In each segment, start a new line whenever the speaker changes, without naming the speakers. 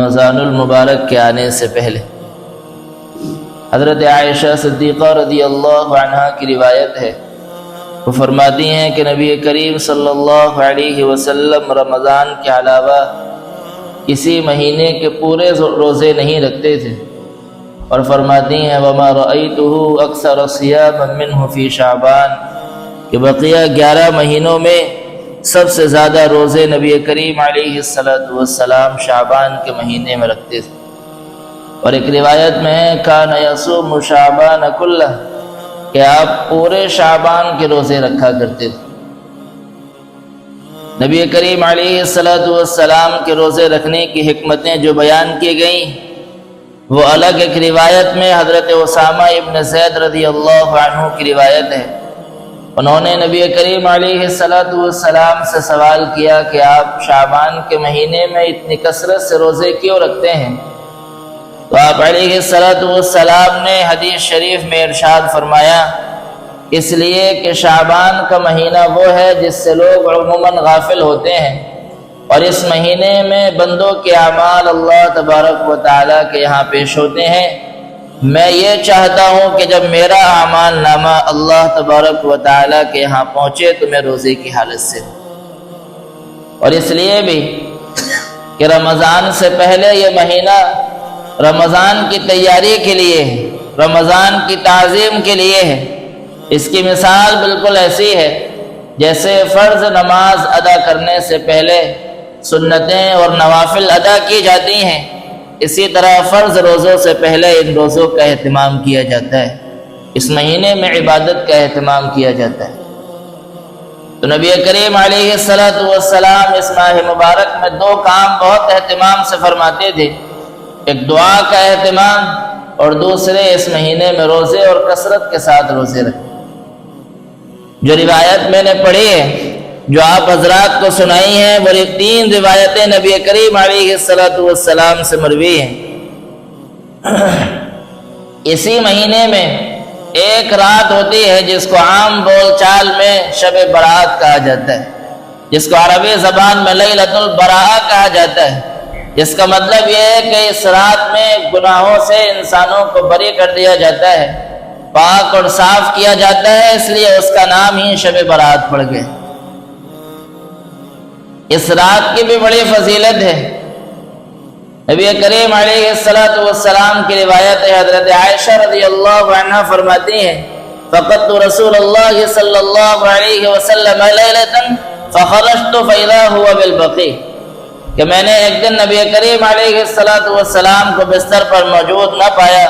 رمضان المبارک کے آنے سے پہلے حضرت عائشہ صدیقہ رضی اللہ عنہا کی روایت ہے، وہ فرماتی ہیں کہ نبی کریم صلی اللہ علیہ وسلم رمضان کے علاوہ کسی مہینے کے پورے روزے نہیں رکھتے تھے، اور فرماتی ہیں وَمَا رَأَيْتُهُ أَكْثَرَ صِيَامًا مِّنْهُ فِي شَعْبَانَ کہ بقیہ 11 مہینوں میں سب سے زیادہ روزے نبی کریم علیہ السلام شعبان کے مہینے میں رکھتے تھے۔ اور ایک روایت میں ہے کان یصوم شعبان کلہ کہ آپ پورے شعبان کے روزے رکھا کرتے تھے۔ نبی کریم علیہ السلام کے روزے رکھنے کی حکمتیں جو بیان کی گئیں وہ الگ ایک روایت میں حضرت اسامہ ابن زید رضی اللہ عنہ کی روایت ہے۔ انہوں نے نبی کریم علیہ السلام سے سوال کیا کہ آپ شعبان کے مہینے میں اتنی کثرت سے روزے کیوں رکھتے ہیں؟ تو آپ علیہ السلام نے حدیث شریف میں ارشاد فرمایا اس لیے کہ شعبان کا مہینہ وہ ہے جس سے لوگ عموماً غافل ہوتے ہیں، اور اس مہینے میں بندوں کے اعمال اللہ تبارک و تعالیٰ کے یہاں پیش ہوتے ہیں۔ میں یہ چاہتا ہوں کہ جب میرا اعمال نامہ اللہ تبارک و تعالیٰ کے یہاں پہنچے تو میں روزے کی حالت سے ہوں۔ اور اس لیے بھی کہ رمضان سے پہلے یہ مہینہ رمضان کی تیاری کے لیے ہے، رمضان کی تعظیم کے لیے ہے۔ اس کی مثال بالکل ایسی ہے جیسے فرض نماز ادا کرنے سے پہلے سنتیں اور نوافل ادا کی جاتی ہیں، اسی طرح فرض روزوں سے پہلے ان روزوں کا اہتمام کیا جاتا ہے، اس مہینے میں عبادت کا اہتمام کیا جاتا ہے۔ تو نبی کریم علیہ السلام اس ماہ مبارک میں 2 کام بہت اہتمام سے فرماتے تھے، ایک دعا کا اہتمام اور دوسرے اس مہینے میں روزے اور کثرت کے ساتھ روزے رکھیں۔ جو روایت میں نے پڑھی ہے جو آپ حضرات کو سنائی ہیں وہ 3 روایتیں نبی کریم علیہ السلام سے مروی ہیں۔ اسی مہینے میں ایک رات ہوتی ہے جس کو عام بول چال میں شب برات کہا جاتا ہے، جس کو عربی زبان میں لیلۃ البراء کہا جاتا ہے، جس کا مطلب یہ ہے کہ اس رات میں گناہوں سے انسانوں کو بری کر دیا جاتا ہے، پاک اور صاف کیا جاتا ہے، اس لیے اس کا نام ہی شب برات پڑ گیا۔ اس رات کی بھی بڑی فضیلت ہے۔ نبی کریم علیہ السلام کی روایت ہے، حضرت عائشہ رضی اللہ عنہ فرماتی ہیں فقدت رسول اللہ صلی اللہ علیہ وسلم لیلۃ فخرجت فاذا هو بالبقیع کہ میں نے ایک دن نبی کریم علیہ السلام کو بستر پر موجود نہ پایا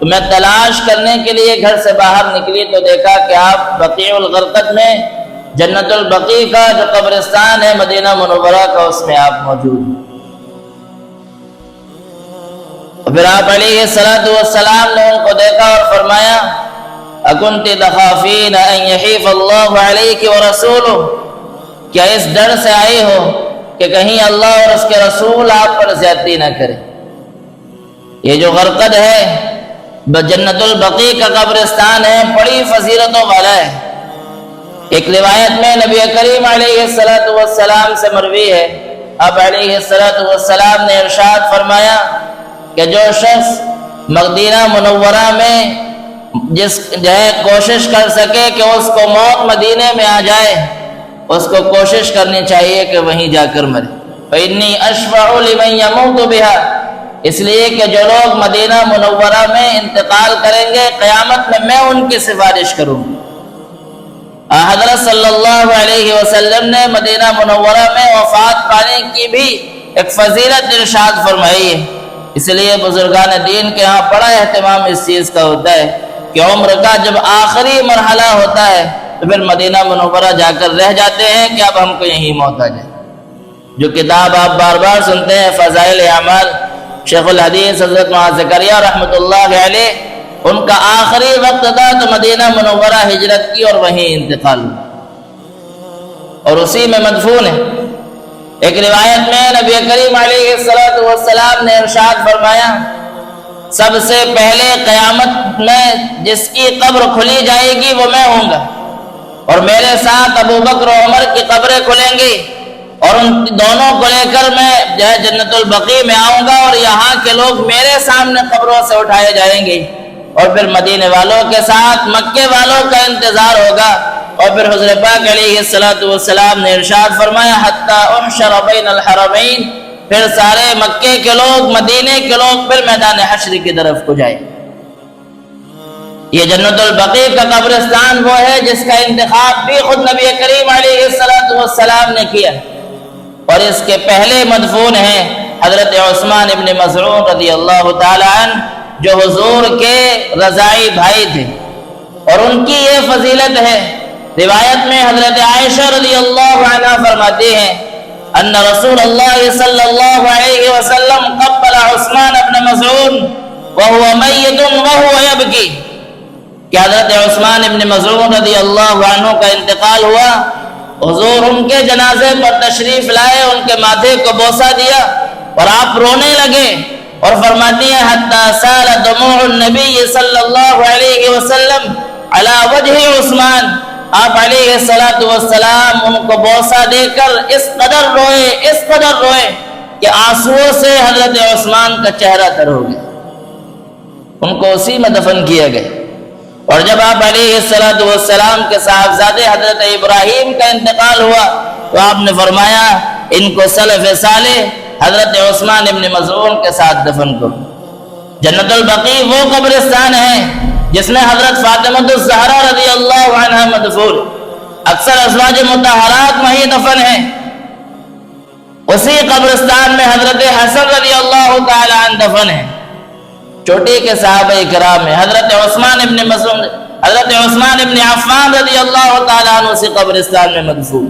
تو میں تلاش کرنے کے لیے گھر سے باہر نکلی تو دیکھا کہ آپ بقیع الغرقد میں جنت البقیع کا جو قبرستان ہے مدینہ منورہ کا اس میں آپ موجود ہیں۔ پھر آپ علیہ السلام نے ان کو دیکھا اور فرمایا اکنت تخافین ان یحیف اللہ علیک ورسولہ کیا اس ڈر سے آئی ہو کہ کہیں اللہ اور اس کے رسول آپ پر زیادتی نہ کرے؟ یہ جو غرقد ہے جنت البقیع کا قبرستان ہے، بڑی فضیلتوں والا ہے۔ ایک روایت میں نبی کریم علیہ السلام سے مروی ہے، اب علیہ السلام نے ارشاد فرمایا کہ جو شخص مدینہ منورہ میں جس کوشش کر سکے کہ اس کو موت مدینے میں آ جائے، اس کو کوشش کرنی چاہیے کہ وہیں جا کر مرے۔ فإنی اشفع لمن یموت بها اس لیے کہ جو لوگ مدینہ منورہ میں انتقال کریں گے قیامت میں میں ان کی سفارش کروں گا۔ حضرت صلی اللہ علیہ وسلم نے مدینہ منورہ میں وفات پانے کی بھی ایک فضیلت ارشاد فرمائی ہے، اس لیے بزرگان دین کے ہاں بڑا اہتمام اس چیز کا ہوتا ہے کہ عمر کا جب آخری مرحلہ ہوتا ہے تو پھر مدینہ منورہ جا کر رہ جاتے ہیں کہ اب ہم کو یہیں موت آ جائے۔ جو کتاب آپ بار بار سنتے ہیں فضائل اعمال، شیخ الحدیث حضرت معاذ زکریا رحمۃ اللہ علیہ ان کا آخری وقت تھا تو مدینہ منورہ ہجرت کی اور وہیں انتقال اور اسی میں مدفون ہے۔ ایک روایت میں نبی کریم علیہ السلام نے ارشاد فرمایا سب سے پہلے قیامت میں جس کی قبر کھلی جائے گی وہ میں ہوں گا، اور میرے ساتھ ابو بکر و عمر کی قبریں کھلیں گی، اور ان دونوں کو لے کر میں جو ہے جنت البقیع میں آؤں گا اور یہاں کے لوگ میرے سامنے قبروں سے اٹھائے جائیں گے، اور پھر مدینے والوں کے ساتھ مکے والوں کا انتظار ہوگا۔ اور پھر حضرت پاک علیہ السلام نے ارشاد فرمایا حتی احشر بین الحرمین، پھر سارے مکے کے لوگ، مدینے کے لوگ پھر میدان حشر کی طرف کو جائیں۔ یہ جنت البقیع کا قبرستان وہ ہے جس کا انتخاب بھی خود نبی کریم علیہ السلام نے کیا، اور اس کے پہلے مدفون ہیں حضرت عثمان ابن مظعون رضی اللہ تعالی عنہ، جو حضور کے رضاعی بھائی تھے، اور ان کی یہ فضیلت ہے۔ روایت میں حضرت عائشہ رضی اللہ عنہ فرماتی ہیں ان رسول اللہ صلی اللہ علیہ وسلم قبل عثمان ابن مظعون وهو میت وهو یبکی، کہ حضرت عثمان ابن مظعون رضی اللہ عنہ کا انتقال ہوا، حضور ان کے جنازے پر تشریف لائے، ان کے ماتھے کو بوسہ دیا اور آپ رونے لگے، اور فرماتی ہیں حتی سال دموع النبی صلی اللہ علیہ وسلم علی وجہ عثمان، آپ علیہ السلام ان کو بوسہ دے کر اس قدر روئے کہ آنسوؤں سے حضرت عثمان کا چہرہ تر ہو گیا۔ ان کو اسی میں دفن کیا گیا۔ اور جب آپ علیہ السلام کے صاحبزادے حضرت ابراہیم کا انتقال ہوا تو آپ نے فرمایا ان کو سلف صالح حضرت عثمان ابن مظعون کے ساتھ دفن کرو۔ جنت البقیع وہ قبرستان ہے جس میں حضرت فاطمہ الزہرا رضی اللہ عنہ مدفون، اکثر ازواج مطہرات وہیں دفن ہیں۔ اسی قبرستان میں حضرت حسن رضی اللہ تعالی عنہ دفن ہیں۔ چوٹی کے صحابہ کرام میں حضرت عثمان ابن عفان رضی اللہ تعالیٰ عنہ اسی قبرستان میں مدفون۔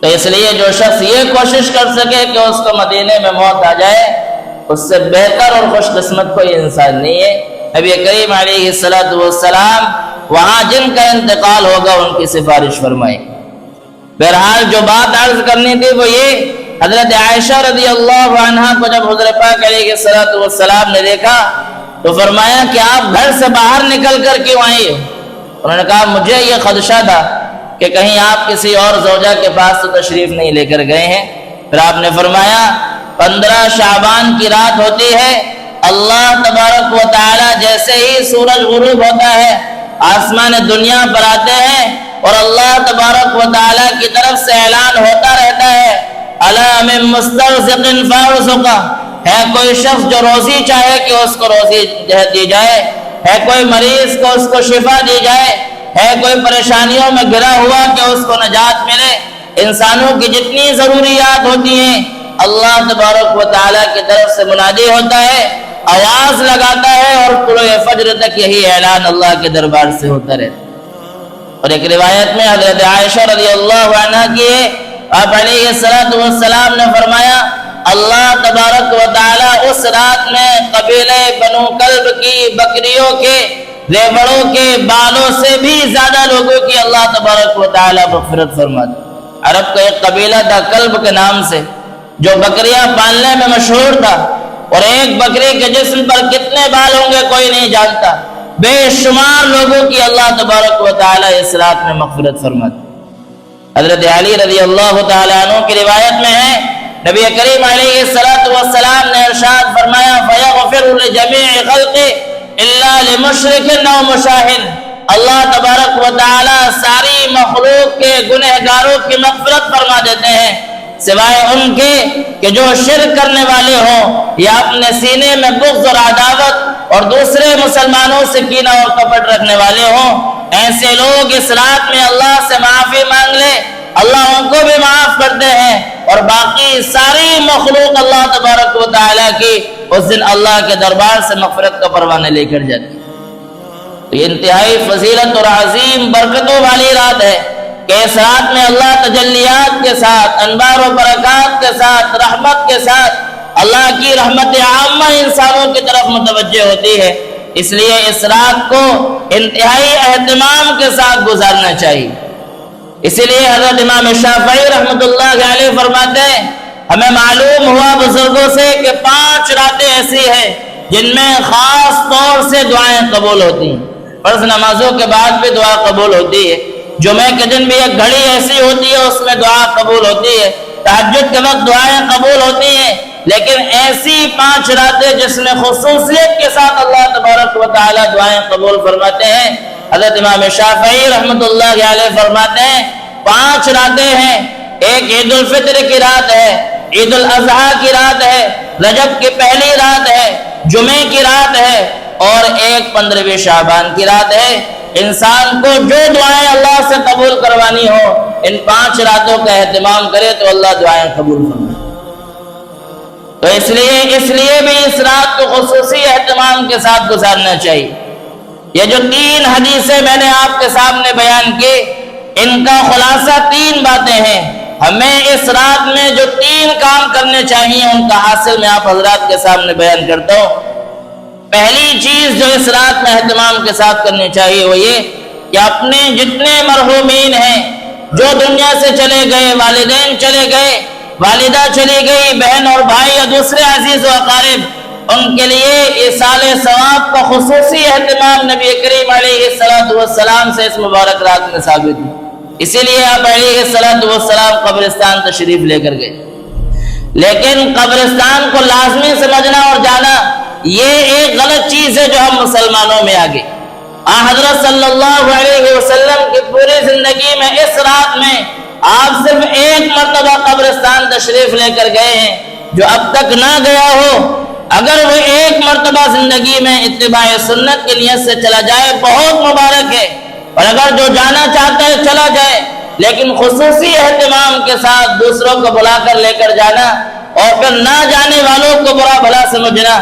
تو اس لیے جو شخص یہ کوشش کر سکے کہ اس کو مدینے میں موت آ جائے، اس سے بہتر اور خوش قسمت کوئی انسان نہیں ہے۔ نبی کریم علیہ السلام وہاں جن کا انتقال ہوگا ان کی سفارش فرمائیں۔ بہرحال جو بات عرض کرنی تھی وہ یہ، حضرت عائشہ رضی اللہ عنہ کو جب حضرت پاک علیہ السلام نے دیکھا تو فرمایا کہ آپ گھر سے باہر نکل کر کیوں آئی ہو؟ انہوں نے کہا مجھے یہ خدشہ تھا کہ کہیں آپ کسی اور زوجہ کے پاس تو تشریف نہیں لے کر گئے ہیں۔ پھر آپ نے فرمایا 15 شعبان کی رات ہوتی ہے، اللہ تبارک و تعالی جیسے ہی سورج غروب ہوتا ہے آسمان دنیا پر آتے ہیں اور اللہ تبارک و تعالی کی طرف سے اعلان ہوتا رہتا ہے الا من مسترزق فارزقہ، ہے کوئی شخص جو روزی چاہے کہ اس کو روزی دی جائے، ہے کوئی مریض کو اس کو شفا دی جائے، ہے کوئی پریشانیوں میں گھرا ہوا کہ اس کو نجات ملے۔ انسانوں کی جتنی ضروریات ہوتی ہیں اللہ تبارک و تعالیٰ کی طرف سے منادی ہوتا ہے، آواز لگاتا ہے، اور طلوع فجر تک یہی اعلان اللہ کے دربار سے ہوتا رہتا ہے۔ اور ایک روایت میں حضرت عائشہ رضی اللہ عنہ کی ہے، آپ علیہ السلام نے فرمایا اللہ تبارک و تعالی اس رات میں قبیلہ بنو کلب کی بکریوں کے ریوڑوں کے بالوں سے بھی زیادہ لوگوں کی اللہ تبارک و تعالی مغفرت فرماتا۔ عرب کا ایک قبیلہ تھا کلب کے نام سے، جو بکریاں پالنے میں مشہور تھا، اور ایک بکری کے جسم پر کتنے بال ہوں گے کوئی نہیں جانتا، بے شمار لوگوں کی اللہ تبارک و تعالی اس رات میں مغفرت فرماتا۔ حضرت علی رضی اللہ تعالیٰ عنہ کی روایت میں ہے نبی کریم علیہ السلام نے ارشاد فرمایا فَيَغْفِرُ لِجَمِيعِ خَلْقِ إِلَّا لِمُشْرِكٍ أَوْ مُشَاهٍ، اللہ تبارک و تعالیٰ ساری مخلوق کے گنہگاروں کی مغفرت فرما دیتے ہیں سوائے ان کے کہ جو شرک کرنے والے ہوں یا اپنے سینے میں بغض اور عداوت اور دوسرے مسلمانوں سے کینہ اور کپٹ رکھنے والے ہوں۔ ایسے لوگ اس رات میں اللہ سے معافی مانگ لے، اللہ ان کو بھی معاف کرتے ہیں، اور باقی ساری مخلوق اللہ تبارک و تعالیٰ کی اس دن اللہ کے دربار سے مغفرت کا پروانہ لے کر جاتی ہے۔ تو یہ انتہائی فضیلت اور عظیم برکتوں والی رات ہے کہ اس رات میں اللہ تجلیات کے ساتھ، انوار و برکات کے ساتھ، رحمت کے ساتھ اللہ کی رحمت عامہ انسانوں کی طرف متوجہ ہوتی ہے۔ اس لیے اس رات کو انتہائی اہتمام کے ساتھ گزارنا چاہیے۔ اسی لیے حضرت امام شافعی رحمۃ اللہ علیہ فرماتے ہیں ہمیں معلوم ہوا بزرگوں سے کہ 5 راتیں ایسی ہیں جن میں خاص طور سے دعائیں قبول ہوتی ہیں، فرض نمازوں کے بعد بھی دعا قبول ہوتی ہے۔ جمعے کے دن بھی ایک گھڑی ایسی ہوتی ہے اس میں دعا قبول ہوتی ہے، تہجد کے وقت دعائیں قبول ہوتی ہیں، لیکن ایسی 5 راتیں جس میں خصوصیت کے ساتھ اللہ تبارک و تعالی دعائیں قبول فرماتے ہیں۔ حضرت امام شافعی رحمۃ اللہ علیہ فرماتے ہیں 5 راتیں ہیں، ایک عید الفطر کی رات ہے، عید الاضحیٰ کی رات ہے، رجب کی پہلی رات ہے، جمعے کی رات ہے، اور ایک 15ویں شعبان کی رات ہے۔ انسان کو جو دعائیں اللہ سے قبول کروانی ہو ان 5 راتوں کا اہتمام کرے تو اللہ دعائیں قبول فرمائے۔ تو اس لیے بھی اس رات کو خصوصی اہتمام کے ساتھ گزارنا چاہیے۔ یہ جو 3 حدیثیں میں نے آپ کے سامنے بیان کی، ان کا خلاصہ 3 باتیں ہیں۔ ہمیں اس رات میں جو 3 کام کرنے چاہیے ان کا حاصل میں آپ حضرات کے سامنے بیان کرتا ہوں۔ پہلی چیز جو اس رات میں اہتمام کے ساتھ کرنی چاہیے وہ یہ کہ اپنے جتنے مرحومین ہیں، جو دنیا سے چلے گئے، والدین چلے گئے، والدہ چلی گئی، بہن اور بھائی یا دوسرے عزیز و اقارب، ان کے لیے ایصال ثواب کا خصوصی اہتمام نبی کریم علیہ السلام سے اس مبارک رات میں ثابت ہے۔ اسی لیے آپ علیہ السلام قبرستان تشریف لے کر گئے۔ لیکن قبرستان کو لازمی سمجھنا اور جانا یہ ایک غلط چیز ہے جو ہم مسلمانوں میں آگے۔ حضرت صلی اللہ علیہ وسلم کی پوری زندگی میں اس رات میں آپ صرف ایک مرتبہ قبرستان تشریف لے کر گئے ہیں، جو اب تک نہ گیا ہو اگر وہ ایک مرتبہ زندگی میں اتباع سنت کی نیت سے چلا جائے بہت مبارک ہے، اور اگر جو جانا چاہتا ہے چلا جائے، لیکن خصوصی اہتمام کے ساتھ دوسروں کو بلا کر لے کر جانا اور پھر نہ جانے والوں کو برا بھلا سمجھنا،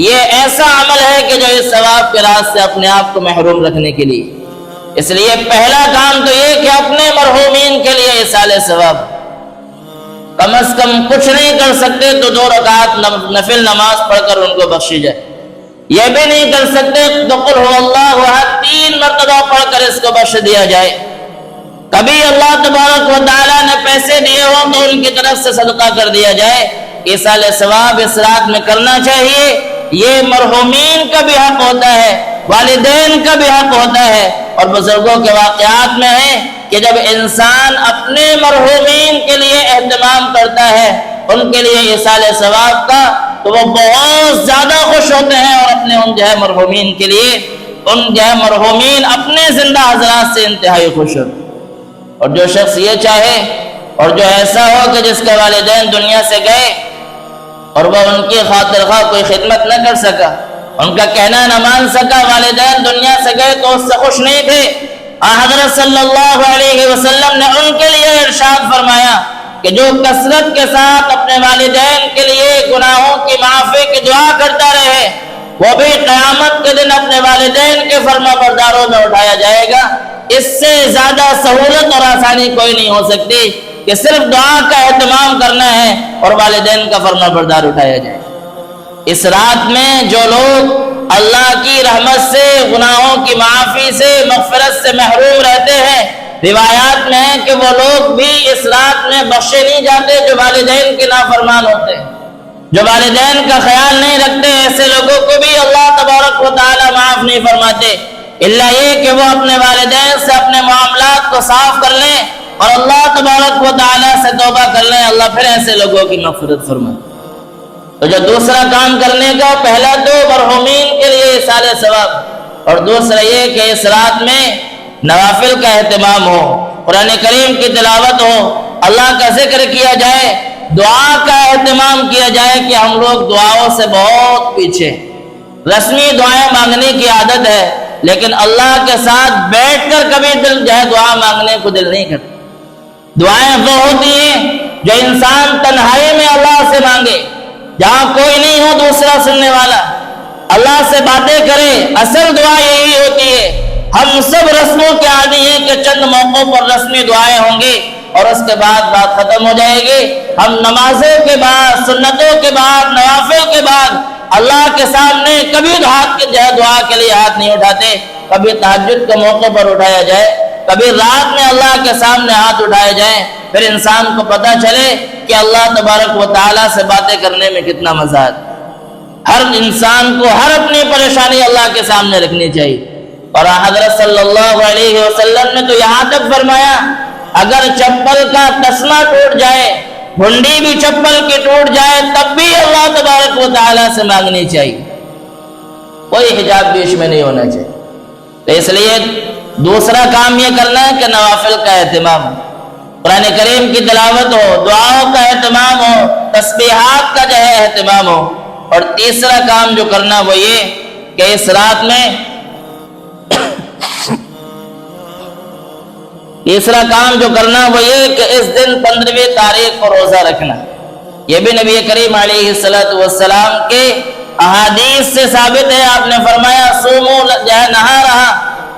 یہ ایسا عمل ہے کہ جو اس ثواب کے راز سے اپنے آپ کو محروم رکھنے کے لیے۔ اس لیے پہلا کام تو یہ کہ اپنے مرحومین کے لیے ایصال ثواب، کم از کم کچھ نہیں کر سکتے تو 2 رکعت نفل نماز پڑھ کر ان کو بخشی جائے، یہ بھی نہیں کر سکتے تو قل هو اللہ احد 3 مرتبہ پڑھ کر اس کو بخش دیا جائے۔ کبھی اللہ تبارک و تعالیٰ نے پیسے دیے ہوں تو ان کی طرف سے صدقہ کر دیا جائے۔ ایصال ثواب اس رات میں کرنا چاہیے۔ یہ مرحومین کا بھی حق ہوتا ہے، والدین کا بھی حق ہوتا ہے، اور بزرگوں کے واقعات میں ہے کہ جب انسان اپنے مرحومین کے لیے اہتمام کرتا ہے، ان کے لیے ایصال ثواب کا، تو وہ بہت زیادہ خوش ہوتے ہیں، اور اپنے ان مرحومین کے لیے مرحومین اپنے زندہ حضرات سے انتہائی خوش ہوتے ہیں۔ اور جو شخص یہ چاہے اور جو ایسا ہو کہ جس کے والدین دنیا سے گئے اور وہ ان کی خاطر خواہ کوئی خدمت نہ کر سکا، ان کا کہنا نہ مان سکا، والدین دنیا سے گئے تو اس سے خوش نہیں تھے، حضرت صلی اللہ علیہ وسلم نے ان کے لیے ارشاد فرمایا کہ جو کثرت کے ساتھ اپنے والدین کے لیے گناہوں کی معافی کی دعا کرتا رہے، وہ بھی قیامت کے دن اپنے والدین کے فرما برداروں میں اٹھایا جائے گا۔ اس سے زیادہ سہولت اور آسانی کوئی نہیں ہو سکتی کہ صرف دعا کا اہتمام کرنا ہے اور والدین کا فرما بردار اٹھایا جائے۔ اس رات میں جو لوگ اللہ کی رحمت سے، گناہوں کی معافی سے، مغفرت سے محروم رہتے ہیں، روایات میں ہے کہ وہ لوگ بھی اس رات میں بخشے نہیں جاتے جو والدین کے نافرمان ہوتے ہیں، جو والدین کا خیال نہیں رکھتے، ایسے لوگوں کو بھی اللہ تبارک و تعالی معاف نہیں فرماتے، الا یہ کہ وہ اپنے والدین سے اپنے معاملات کو صاف کر لیں اور اللہ تبارک و تعالی سے توبہ کر لیں، اللہ پھر ایسے لوگوں کی مغفرت فرمائے۔ تو جو دوسرا کام کرنے کا، پہلا تو مرحومین کے لیے ایصال ثواب، اور دوسرا یہ کہ اس رات میں نوافل کا اہتمام ہو، قرآن کریم کی تلاوت ہو، اللہ کا ذکر کیا جائے، دعا کا اہتمام کیا جائے کہ ہم لوگ دعاؤں سے بہت پیچھے، رسمی دعائیں مانگنے کی عادت ہے لیکن اللہ کے ساتھ بیٹھ کر کبھی دل دعا مانگنے کو دل نہیں کرتا۔ دعائیں وہ ہوتی ہیں جو انسان تنہائی میں اللہ سے مانگے، جہاں کوئی نہیں ہو دوسرا سننے والا، اللہ سے باتیں کرے۔ اصل دعا یہی ہوتی ہے۔ ہم سب رسموں کے عادی ہیں کہ چند موقعوں پر رسمی دعائیں ہوں گی اور اس کے بعد بات ختم ہو جائے گی۔ ہم نمازوں کے بعد، سنتوں کے بعد، نوافل کے بعد اللہ کے سامنے کبھی دعا کے لیے ہاتھ نہیں اٹھاتے۔ کبھی تہجد کے موقع پر اٹھایا جائے، کبھی رات میں اللہ کے سامنے ہاتھ اٹھائے جائیں، پھر انسان کو پتہ چلے کہ اللہ تبارک و تعالیٰ سے باتیں کرنے میں کتنا مزہ ہے۔ ہر انسان کو ہر اپنی پریشانی اللہ کے سامنے رکھنی چاہیے۔ اور حضرت صلی اللہ علیہ وسلم نے تو یہاں تک فرمایا اگر چپل کا تسمہ ٹوٹ جائے، ہنڈی بھی چپل کی ٹوٹ جائے، تب بھی اللہ تبارک و تعالیٰ سے مانگنی چاہیے، کوئی حجاب بیچ میں نہیں ہونا چاہیے۔ تو اس لیے دوسرا کام یہ کرنا ہے کہ نوافل کا اہتمام ہو، قرآن کریم کی تلاوت ہو، دعاؤں کا اہتمام ہو، تسبیحات کا جو ہے اہتمام ہو۔ اور تیسرا کام جو کرنا وہ یہ کہ اس رات میں تیسرا کام جو کرنا وہ یہ کہ اس دن 15ویں تاریخ کو روزہ رکھنا۔ یہ بھی نبی کریم علیہ السلام کے احادیث سے ثابت ہے، آپ نے فرمایا صوموا نہارہا،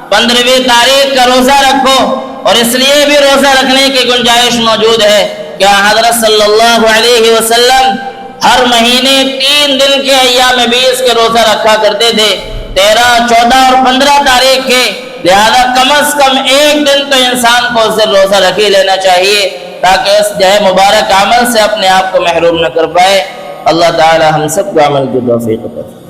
15ویں تاریخ کا روزہ رکھو۔ اور اس لیے بھی روزہ رکھنے کی گنجائش موجود ہے کہ حضرت صلی اللہ علیہ وسلم ہر مہینے 3 دن کے ایام 20 کے روزہ رکھا کرتے تھے، 13، 14 اور 15 تاریخ کے۔ لہذا کم از کم ایک دن تو انسان کو اس دن روزہ رکھ ہی لینا چاہیے تاکہ اس جو ہے مبارک عمل سے اپنے آپ کو محروم نہ کر پائے۔ اللہ تعالی ہم سب کو عمل کی توفیق عطا فرمائے۔